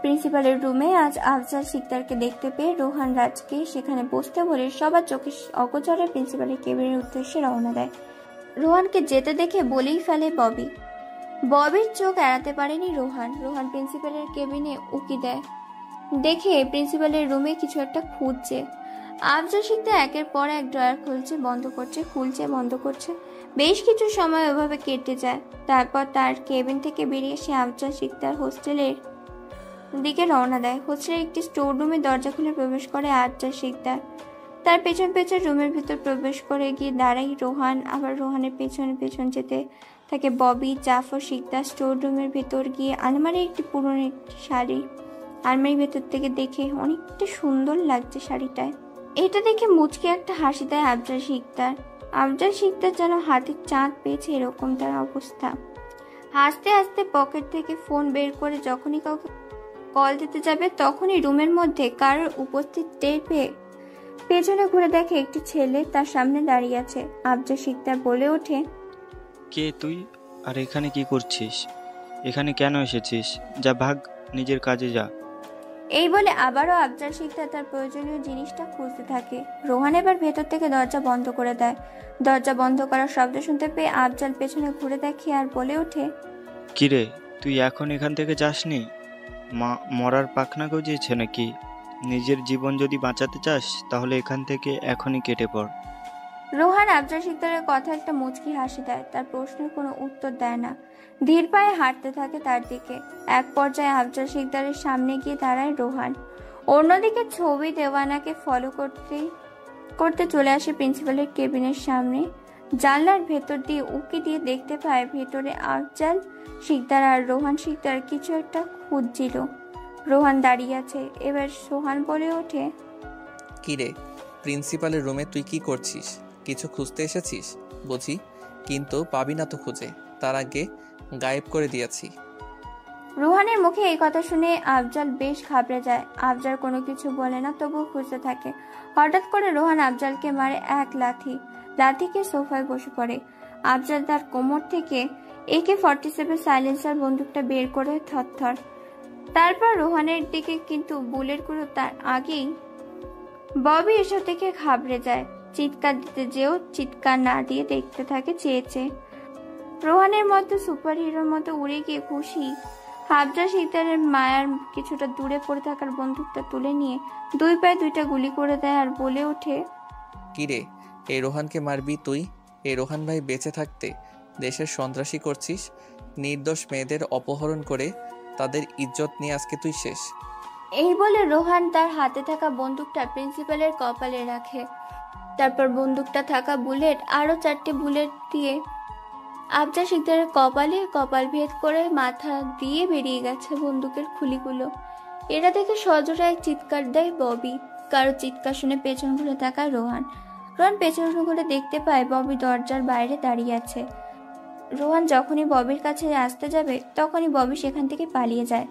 প্রিন্সিপালের রুমে আজ আফজাল শিকদারকে দেখতে পেয়ে রোহান রাজকে সেখানে বসতে বলে সবার চোখে অগোচরে প্রিন্সিপালের কেবিনের উদ্দেশ্যে রওনা দেয়। রোহানকে যেতে দেখে বলেই ফেলে ববি। ববির চোখ এড়াতে পারেনি রোহান। রোহান প্রিন্সিপালের কেবিনে উকি দেয়, দেখে প্রিন্সিপালের রুমে কিছু একটা খুঁজছে। আফজাল শিকদার একের পর এক ড্রয়ার খুলছে, বন্ধ করছে, খুলছে, বন্ধ করছে। বেশ কিছু সময় ওভাবে কেটে যায়। তারপর তার কেবিন থেকে বেরিয়ে এসে আফজাল শিকদার হোস্টেলের দিকে রওনা দেয়। হোস্টেলের একটি স্টোর রুমে দরজা খুলে প্রবেশ করে আফজাল শিকদার। তার পেছন পেছন রুমের ভিতর প্রবেশ করে গিয়ে দাঁড়ায় রোহান। আবার রোহানের পেছন পেছন যেতে থাকে ববি। জাফর শিকদার স্টোর রুমের ভিতর গিয়ে আলমারি একটি পুরনো একটি শাড়ি আলমারির ভেতর থেকে দেখে অনেকটা সুন্দর লাগছে শাড়িটায়। এটা দেখে মুচকে একটা হাসি দেয় আফজাল শিকদার। আফজাল শিকদার যেন হাতের চাঁদ পেয়েছে এরকম তার অবস্থা। হাসতে হাসতে পকেট থেকে ফোন বের করে যখনই কাউকে কল দিতে যাবে তখনই রুমের মধ্যে কারোর উপস্থিত টের পেয়ে পেছনে ঘুরে দেখে একটি ছেলে তার সামনে দাঁড়িয়ে আছে। আফজাল শিকদার বলে ওঠে, কে তুই? আর এখানে কি করছিস? এখানে কেন এসেছিস? যা ভাগ, নিজের কাজে যা। এই বলে আবারও আফজাল শিকদার তার প্রয়োজনীয় জিনিসটা খুঁজতে থাকে। রোহান এবার ভেতর থেকে দরজা বন্ধ করে দেয়। দরজা বন্ধ করার শব্দ শুনতে পেয়ে আফজাল পেছনে ঘুরে দেখে আর বলে ওঠে, কিরে, তুই এখন এখান থেকে যাসনি? মরার পাখনা গজিয়েছে নাকি? নিজের জীবন যদি বাঁচাতে চাস তাহলে এখান থেকে এখনই কেটে পড়। রোহান আফজাল শিকদারের কথা একটা মুচকি হাসি দেয়। তার প্রশ্নের কোনো উত্তর দেয় না। ধীর পায়ে হাঁটতে থাকে তার দিকে। এক পর্যায়ে আফজাল শিকদারের সামনে গিয়ে দাঁড়ায় রোহান। অন্যদিকে ছবি দেওয়ানাকে ফলো করতে চলে আসে প্রিন্সিপালের কেবিনের সামনে। জানলার ভেতর দিয়ে উকি দিয়ে দেখতে পায় ভেতরে আফজাল শিকদার আর রোহান শিকদার কিছু একটা খুঁজছিল। রোহান দাঁড়িয়ে আছে। এবার সোহান বলে ওঠে, কিরে, প্রিন্সিপালের রুমে তুই কি করছিস? কিছু খুঁজতে এসেছিস বুঝি? কিন্তু পাবি না তো খুঁজে, তার আগে গায়েব করে দিয়েছি। রোহানের মুখে এই কথা শুনে আফজাল বেশ ঘাবড়ে যায়। আফজাল কোনো কিছু বলে না, তবুও খুঁজতে থাকে। হঠাৎ করে রোহান আফজালকে মারে এক লাথিকে সোফায় বসে পড়ে। আফজাল তার কোমর থেকে AK-47 সাইলেন্সার বন্দুকটা বের করে থরথর। তারপর রোহানের দিকে, কিন্তু বুলেটগুলো তার আগেই। ববি এসব দেখে ঘাবড়ে যায়। চিৎকার দিতে যেও চিৎকার না দিয়ে দেখতে থাকে চেয়েছে। রোহানের মতো সুপার হিরোর মতো উড়ে গিয়ে খুশি আফজাল শিকদারের মায়ার কিছুটা দূরে পড়ে থাকার বন্দুকটা তুলে নিয়ে 2 পায়ে 2টা গুলি করে দেয় আর বলে ওঠে, কিরে, এই রোহানকে মারবি তুই? এই রোহান ভাই বেঁচে থাকতে দেশের সন্ত্রাসী করছিস। নির্দোষ মেয়েদের অপহরণ করে তাদের ইজ্জত নিয়ে আজকে তুই শেষ। এই বলে রোহান তার হাতে থাকা বন্দুকটা প্রিন্সিপালের কপালে রাখে। তারপর বন্দুকটা থাকা বুলেট আরো 4টে বুলেট দিয়ে আফজাল শিকদারের কপাল ভেদ করে মাথা দিয়ে বেরিয়ে গেছে বন্দুকের খুলিগুলো। এরা দেখে সজোরে এক চিৎকার দেয় ববি। কারো চিৎকার শুনে পেছন ঘুরে তাকায় রোহান। পেছন ঘুরে দেখতে পায় ববি দরজার বাইরে দাঁড়িয়ে আছে। রোহান যখনই ববির কাছে আসতে যাবে তখনই ববি সেখান থেকে পালিয়ে যায়।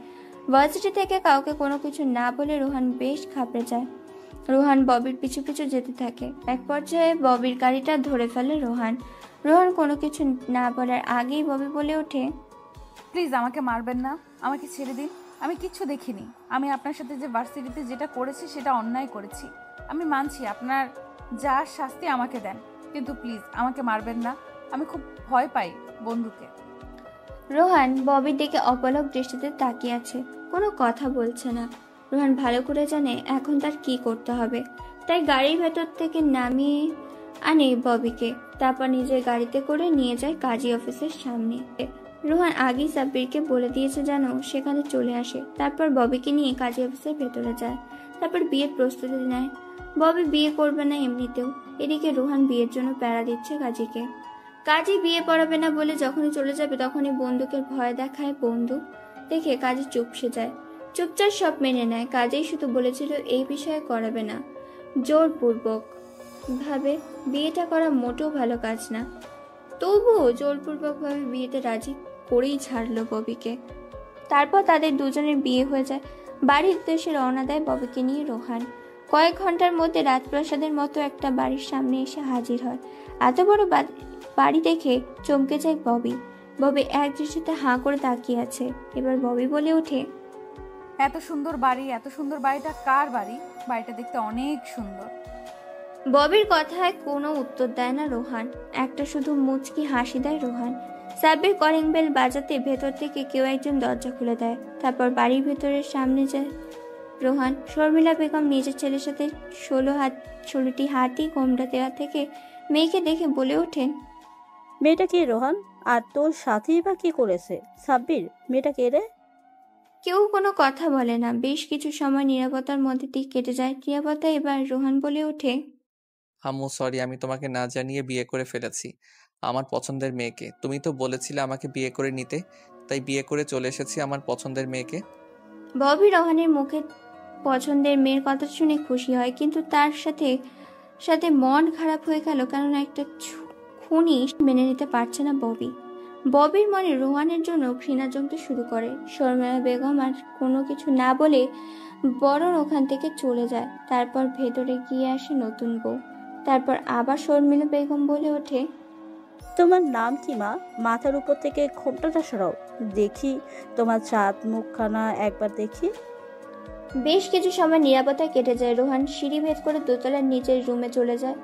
ভার্সিটি থেকে কাউকে কোনো কিছু না বলে রোহান বেশ ঘাবড়ে যায়। রোহান ববির পিছু পিছু যেতে থাকে। এক পর্যায়ে ববির গাড়িটা ধরে ফেলে রোহান কোনো কিছু না বলার আগেই ববি বলে ওঠে, প্লিজ আমাকে মারবেন না, আমাকে ছেড়ে দিন। আমি কিচ্ছু দেখিনি। আমি আপনার সাথে যে ভার্সিটিতে যেটা করেছি সেটা অন্যায় করেছি। আমি মানছি, আপনার যা শাস্তি আমাকে দেন, কিন্তু প্লিজ আমাকে মারবেন না। আমি খুব ভয় পাই বন্দুকে। রোহান ববির দিকে অপলক দৃষ্টিতে তাকিয়ে আছে, কোনো কথা বলছে না। রোহান ভালো করে জানে এখন তার কি করতে হবে। তাই গাড়ির ভেতর থেকে নামিয়ে আনে ববিকে। তারপর নিজের গাড়িতে করে নিয়ে যায় কাজী অফিসের সামনে। রোহান আগেই সাব্বিরকে বলে দিয়েছে যেন সেখানে চলে আসে। তারপর ববিকে নিয়ে কাজী অফিসের ভেতরে যায়। তারপর বিয়ের প্রস্তুতি নেয়। ববি বিয়ে করবে না এমনিতেও। এদিকে রোহান বিয়ের জন্য প্যারা দিচ্ছে কাজীকে। কাজী বিয়ে পড়াবে না বলে যখনই চলে যাবে তখনই বন্দুকের ভয় দেখায়। বন্দুক দেখে কাজী চুপসে যায়। চুপচাপ সব মেনে নেয়। কাজেই শুধু বলেছিল এই বিষয়ে করাবে না, জোরপূর্বক ভাবে বিয়েটা করা মোটেও ভালো কাজ না। তবুও জোরপূর্বক ভাবে বিয়েতে রাজি করেই ছাড়লো ববিকে। তারপর তাদের দুজনের বিয়ে হয়ে যায়। বাড়ির উদ্দেশ্যে রওনা দেয় ববিকে নিয়ে রোহান। কয়েক ঘন্টার মধ্যে রাজপ্রাসাদের মতো একটা বাড়ির সামনে এসে হাজির হয়। এত বড় বাড়ি দেখে চমকে যায় ববি। ববি এক দৃষ্টিতে হাঁ করে তাকিয়ে আছে। এবার ববি বলে ওঠে, এত সুন্দর বাড়ি, এত সুন্দর বাড়িটা কার বাড়ি? বাড়িটা দেখতে অনেক সুন্দর। ববির কথায় কোনো উত্তর দেয় না রোহান। একটা শুধু মুচকি হাসি দেয় রোহান। সাব্বির কলিং বেল বাজাতে ভেতর থেকে কেউ একজন দরজা খুলে দেয়। তারপর বাড়ির ভেতরের সামনে যায় রোহান। শর্মিলা বেগম নিজের ছেলের সাথে 16টি হাতি কোমড়া দেওয়া থেকে মেয়েকে দেখে বলে ওঠেন, মেয়েটা কে রোহান? আর তোর সাথেই বা কি করেছে? সাব্বির, মেয়েটা কে রে? কেউ কোনো কথা বলে না। বেশ কিছু সময় নীরবতার মধ্যে দিয়ে কেটে যায়। নীরবতা এবার রোহান বলে ওঠে, আম্মু সরি, আমি তোমাকে না জানিয়ে বিয়ে করে ফেলেছি আমার পছন্দের মেয়েকে। তুমি তো বলেছিলে আমাকে বিয়ে করে নিতে, তাই বিয়ে করে চলে এসেছি আমার পছন্দের মেয়েকে। ববি রোহানের মুখে পছন্দের মেয়ের কথা শুনে খুশি হয়, কিন্তু তার সাথে সাথে মন খারাপ হয়ে গেল, কারণ একটা খুনি মেনে নিতে পারছে না ববি। ববির মনে রোহানের জন্য ঘৃণা জমতে শুরু করে। শর্মিলা বেগম আর কোনো কিছু না বলে বরং ওখান থেকে চলে যায়। তারপর ভেতরে গিয়ে আসে নতুন বউ। তারপর আবার শর্মিলা বেগম বলে ওঠে, তোমার নাম কি মা? মাথার উপর থেকে ঘোমটাটা সরাও, দেখি তোমার চাঁদ মুখখানা একবার দেখি। বেশ কিছু সময় নীরবতা কেটে যায়। রোহান সিঁড়ি ভেদ করে দোতলার নিচের রুমে চলে যায়।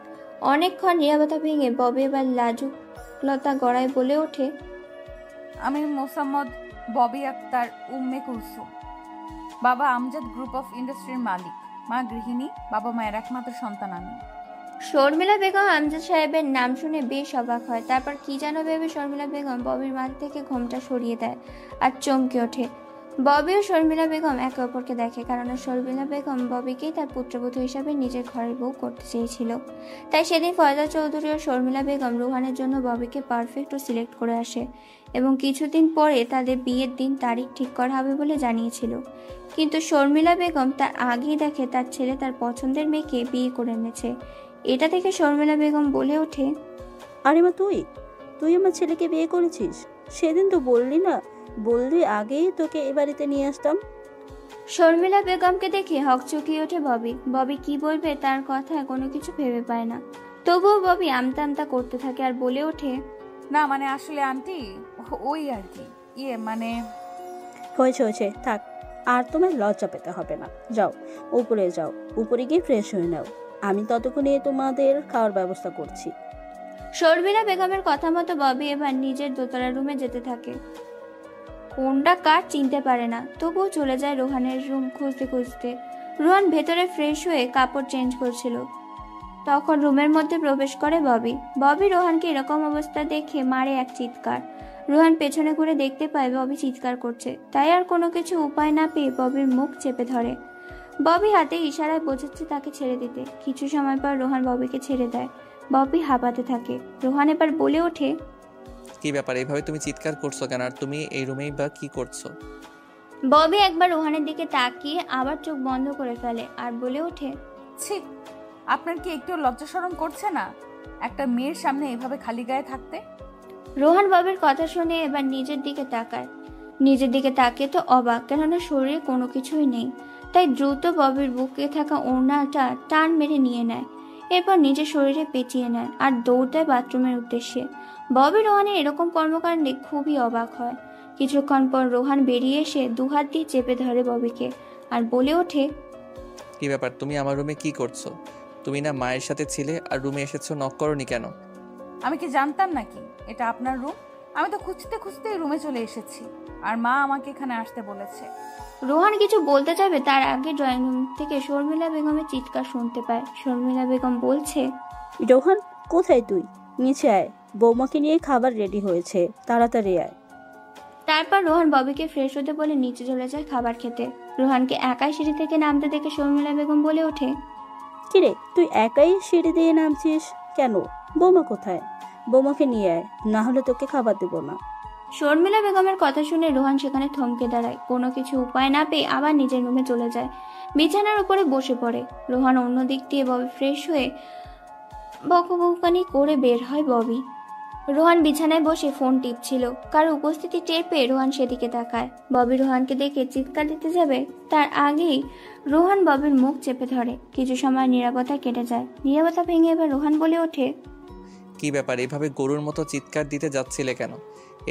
অনেকক্ষণ নীরবতা ভেঙে ববি এবার লাজুকলতা গড়ায় বলে ওঠে, আমি মোসাম্মদ ববি আক্তার উম্মে কুলসুম। বাবা আমজাদ গ্রুপ অফ ইন্ডাস্ট্রির মালিক, মা গৃহিণী, বাবা মায়ের একমাত্র সন্তান আমি। শর্মিলা বেগম আমজাদ সাহেবের নাম শুনে বেশ অবাক হয়। তারপর কি যেন ভেবে শর্মিলা বেগম ববির মাথা থেকে ঘোমটা সরিয়ে দেয় আর চমকে ওঠে। ববি ও শর্মিলা বেগম একে অপরকে দেখে, কারণ শর্মিলা বেগম ববিকেই তার পুত্রবধূ হিসাবে নিজের ঘরের বউ করতে চেয়েছিল। তাই সেদিন ফয়জা চৌধুরী ও শর্মিলা বেগম রোহানের জন্য ববিকে পারফেক্ট ও সিলেক্ট করে আসে এবং কিছুদিন পরে তাদের বিয়ের দিন তারিখ ঠিক করা হবে বলে জানিয়েছিল। কিন্তু শর্মিলা বেগম তার আগেই দেখে তার ছেলে তার পছন্দের মেয়েকে বিয়ে করে এনেছে। এটা দেখে শর্মিলা বেগম বলে ওঠে, আরে মা, তুই আমার ছেলেকে বিয়ে করেছিস? সেদিন তো বললি না, বললি আগেই তোকে এ বাড়িতে নিয়ে আসতাম। শর্মিলা বেগমকে দেখে হকচকিয়ে ওঠে ববি। ববি কি বলবে তার কথায় কোনো কিছু ভেবে পায় না। তবুও ববি আমতা আমতা করতে থাকে আর বলে ওঠে, না মানে আসলে আন্টি, ওই আর কি, মানে হয়েছে, থাক, আর তোমার লজ্জা পেতে হবে না। যাও উপরে যাও, উপরে গিয়ে ফ্রেশ হয়ে নাও, আমি ততক্ষণে তোমাদের খাওয়ার ব্যবস্থা করছি। শর্মিলা বেগমের কথা মতো ববি এবার নিজের দোতলা রুমে যেতে থাকে। কোনটা কার চিনতে পারে না, তবুও চলে যায় রোহানের রুম খুঁজতে খুঁজতে। রোহান ভেতরে ফ্রেশ হয়ে কাপড় চেঞ্জ করছিল। তখন রুমের মধ্যে প্রবেশ করে ববি। ববি রোহানকে এরকম অবস্থা দেখে মারে এক চিৎকার। রোহান পেছনে ঘুরে দেখতে পায় ববি চিৎকার করছে। তাই আর কোনো কিছু উপায় না পেয়ে ববির মুখ চেপে ধরে। ববি হাতে ইশারায় বোঝাচ্ছে তাকে ছেড়ে দিতে। কিছু সময় পর রোহান ববিকে ছেড়ে দেয়। ববি হাঁপাতে থাকে। রোহান এবার বলে ওঠে, কি ব্যাপার, এইভাবে তুমি চিৎকার করছো কেন? আর তুমি এই রুমেই বা কি করছো? ববি একবার রোহানের দিকে তাকিয়ে আবার চোখ বন্ধ করে ফেলে আর বলে ওঠে, ছি, আপনার কি একটু লজ্জা শরম করছে না একটা মেয়ের সামনে এভাবে খালি গায়ে থাকতে? রোহান ববির কথা শুনে এবার নিজের দিকে তাকায়। নিজের দিকে তাকিয়ে তো অবাক, কেননা শরীরে কোনো কিছুই নেই। তাই দ্রুত ববির বুকে থাকা ওড়নাটা টান মেরে নিয়ে নেয়। এরপর নিজের শরীরে পেঁচিয়ে নেয় আর দৌড় দেয় বাথরুমের উদ্দেশ্যে। ববি রোহানের এরকম কর্মকাণ্ডে খুবই অবাক হয়। কিছুক্ষণ পর রোহান বেরিয়ে এসে দুহাত দিয়ে চেপে ধরে ববিকে আর বলে ওঠে, কি ব্যাপার, তুমি আমার রুমে কি করছো? তুমি না মায়ের সাথে ছিলে, আর রুমে এসেছো, নক করোনি কেন? আমি কি জানতাম নাকি এটা আপনার রুম? আমি তো খুঁজতে খুঁজতে রুমে চলে এসেছি, আর মা আমাকে এখানে আসতে বলেছে। রোহান কিছু বলতে যাবে তার আগে ড্রয়িং রুম থেকে শর্মিলা বেগমের চিৎকার শুনতে পায়। শর্মিলা বেগম বলছে, রোহান কোথায় তুই? নিচে আয়, বৌমাকে নিয়ে খাবার রেডি হয়েছে, তাড়াতাড়ি আয়। তারপর রোহান ববিকে ফ্রেশ হতে বলে নিচে চলে যায় খাবার খেতে। রোহানকে একাই সিঁড়ি থেকে নামতে দেখে শর্মিলা বেগম বলে ওঠে, কিরে তুই একাই সিঁড়ি দিয়ে নামছিস কেন? বৌমা কোথায়? বৌমাকে নিয়ে আয়, না হলে তোকে খাবার দেবো না। শর্মিলা বেগমের কথা শুনে রোহান সেখানে থমকে দাঁড়ায়। কোনো কিছু উপায় না পেয়ে আবার নিজের রুমে চলে যায়, বিছানার উপরে বসে পড়ে। রোহান অন্য দিক দিয়ে ববি ফ্রেশ হয়ে বকবকানি করে বের হয় ববি। রোহান বিছানায় বসে ফোন টিপছিল, কারো উপস্থিতি টের পেয়ে রোহান সেদিকে তাকায়। ববি রোহানকে দেখে চিৎকার দিতে যাবে, তার আগেই রোহান ববির মুখ চেপে ধরে। কিছু সময় নীরবতা কেটে যায়। নীরবতা ভেঙে এবার রোহান বলে ওঠে, কি ব্যাপার, এভাবে গরুর মতো চিৎকার দিতে যাচ্ছিলে কেন?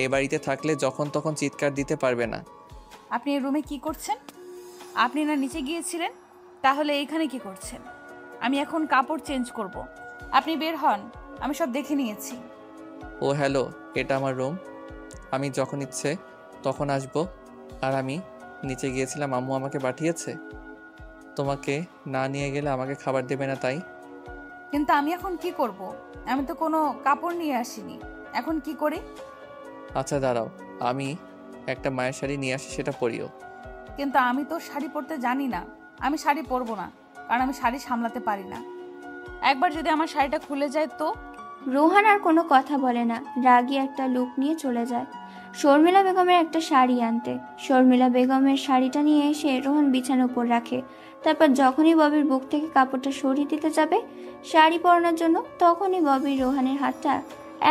এ বাড়িতে থাকলে যখন তখন চিৎকার দিতে পারবে না। আপনি এই রুমে কি করছেন? আপনি না নিচে গিয়েছিলেন, তাহলে এখানে কি করছেন? আমি এখন কাপড় চেঞ্জ করব, আপনি বের হন, আমি সব দেখে নিয়েছি। ও হ্যালো, এটা আমার রুম, আমি যখন ইচ্ছে তখন আসবো। আর আমি নিচে গিয়েছিলাম, আম্মু আমাকে পাঠিয়েছে। তোমাকে না নিয়ে গেলে আমাকে খাবার দেবে না তাই। কিন্তু আমি এখন কি করব? আমি তো কোনো কাপড় নিয়ে আসিনি, এখন কি করি? আচ্ছা দাঁড়াও, আমি একটা মায়ের শাড়ি নিয়ে আসি, সেটা পরিও। কিন্তু আমি তো শাড়ি পরতে জানি না, আমি শাড়ি পরবো না, কারণ আমি শাড়ি সামলাতে পারি না। একবার যদি আমার শাড়িটা খুলে যায় তো? রোহান আর কোনো কথা বলে না, রাগী একটা লুক নিয়ে চলে যায় শর্মিলা বেগমের একটা শাড়ি আনতে। শর্মিলা বেগমের শাড়িটা নিয়ে এসে রোহান বিছানার উপর রাখে। তারপর যখনই ববির বুক থেকে কাপড়টা সরিয়ে দিতে যাবে শাড়ি পরানোর জন্য, তখনই ববি রোহানের হাতটা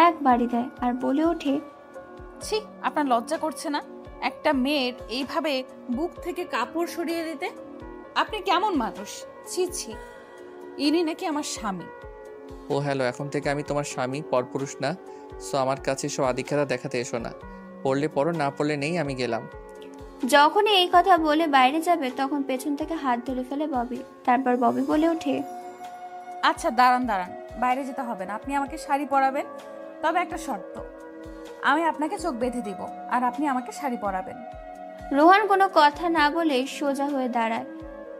এক বাড়ি দেয় আর বলে ওঠে, ছি, আপনার লজ্জা করছে না একটা মেয়ের এইভাবে বুক থেকে কাপড় সরিয়ে দিতে? আপনি কেমন মানুষ? ছি ছি, ইনি নাকি আমার স্বামী। ও হ্যালো, এখন থেকে আমি তোমার স্বামী, পরপুরুষ না। সো আমার কাছে সব আধিক্যতা দেখাতে এসো না। পড়লে পড়ো, না পড়লে নেই, আমি গেলাম। যখনই এই কথা বলে বাইরে যাবে তখন পেছন থেকে হাত ধরে ফেলে ববি। তারপর ববি বলে ওঠে, আচ্ছা দাঁড়ান দাঁড়ান, বাইরে যেতে হবে না, আপনি আমাকে শাড়ি পরাবেন, তবে একটা শর্ত, আমি আপনাকে চোখ বেঁধে দিব আর আপনি আমাকে শাড়ি পরাবেন। রোহান কোনো কথা না বলে সোজা হয়ে দাঁড়ায়।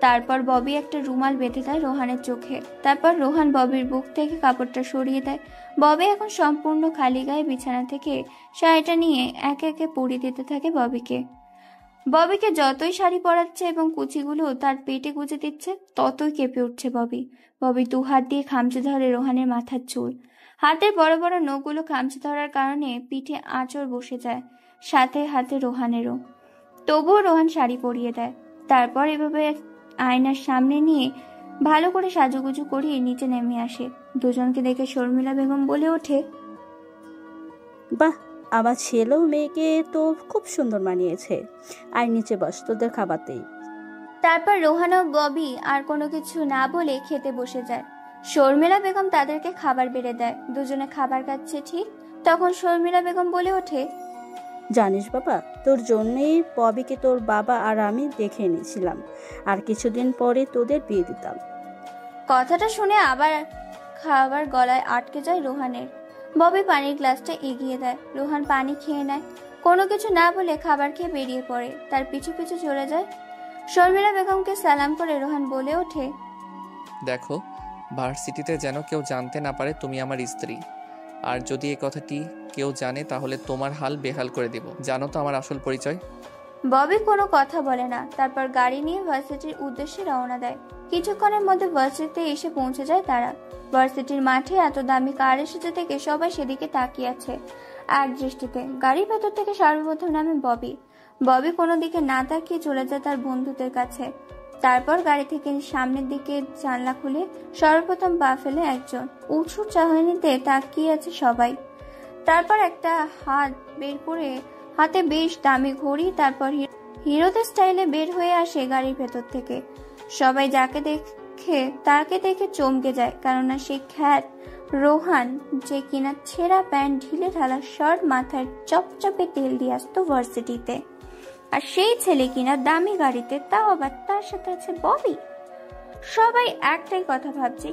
তারপর ববি একটা রুমাল বেঁধে দেয় রোহানের চোখে। তারপর রোহান ববির বুক থেকে কাপড়টা সরিয়ে দেয়। ববি এখন সম্পূর্ণ খালি গায়ে বিছানা থেকে শাড়িটা নিয়ে একে একে পরিয়ে দিতে থাকে ববিকে। ববিকে যতই শাড়ি পরাচ্ছে এবং কুচিগুলো তার পেটে গুঁজে দিচ্ছে, ততই কেঁপে উঠছে ববি। ববি দু হাত দিয়ে খামচে ধরে রোহানের মাথার চুল। হাতের বড় বড় নখগুলো খামচে ধরার কারণে পিঠে আঁচড় বসে যায়, সাথে হাতে রোহানেরও। তবুও রোহান শাড়ি পরিয়ে দেয়। তারপর এভাবে আয়নার সামনে নিয়ে ভালো করে সাজুগুজু করিয়ে নিচে নেমে আসে। দুজনকে দেখে শর্মিলা বেগম বলে ওঠে, বাহ, আমার ছেলেও মেয়েকে তো খুব সুন্দর মানিয়েছে। আর নিচে বস, তোদের খাবারতেই। তারপর রোহান ও ববি আর কোনো কিছু না বলে খেতে বসে যায়। শর্মিলা বেগম তাদেরকে খাবার বেড়ে দেয়। দুজনে খাবার খাচ্ছে ঠিক তখন শর্মিলা বেগম বলে ওঠে, জানিস বাবা, তোর জন্যই ববিকে তোর বাবা আর আমি দেখে এনেছিলাম, আর কিছুদিন পরে তোদের বিয়ে দিতাম। কথাটা শুনে আবার খাবার গলায় আটকে যায় রোহানের। ববি পানির গ্লাসটা এগিয়ে দেয়। রোহান পানি খেয়ে নেয়। কোনো কিছু না বলে খাবার খেয়ে বেরিয়ে পড়ে। তার পিছু পিছু চলে যায়। শর্মিলা বেগমকে সালাম করে রোহান বলে ওঠে, দেখো, ভার্সিটিতে যেন কেউ জানতে না পারে তুমি আমার স্ত্রী। আর যদি এই কথাটি কেউ জানে তাহলে তোমার হাল বেহাল করে দিব। জানো তো আমার আসল পরিচয়। ববি কোনো কথা বলে না। তারপর গাড়ি নিয়ে ভার্সিটির উদ্দেশ্যে রওনা দেয়। কিছুক্ষণের মধ্যে ভার্সিটিতে এসে পৌঁছে যায় তারা। ভার্সিটির মাঠে এত দামি কার এসেছে থেকে সবাই সেদিকে তাকিয়ে আছে এক দৃষ্টিতে। গাড়ির ভেতর থেকে সর্বপ্রথম নামে ববি। ববি কোনো দিকে না তাকিয়ে চলে যায় তার বন্ধুদের কাছে। তারপর গাড়ি থেকে সামনের দিকে জানলা খুলে সর্বপ্রথম পা ফেলে একজন। উৎসুক চাহনিতে তাকিয়ে আছে সবাই। তারপর একটা হাত বের করে হাতে বেশ দামি ঘড়ি, তারপর হিরোদের স্টাইলে বের হয়ে আসে গাড়ির ভেতর থেকে। সবাই যাকে দেখে তাকে দেখে চমকে যায়, কেননা সেই খ্যাত রোহান, যে কিনা ছেঁড়া প্যান্ট, ঢিলে ঢালা শার্ট, মাথায় চপচপে তেল দিয়ে আসতো ভার্সিটিতে। আর সেই ছেলে কিনা দামি গাড়িতে, তাও আবার তার সাথে আছে ববি। সবাই একটাই কথা ভাবছে,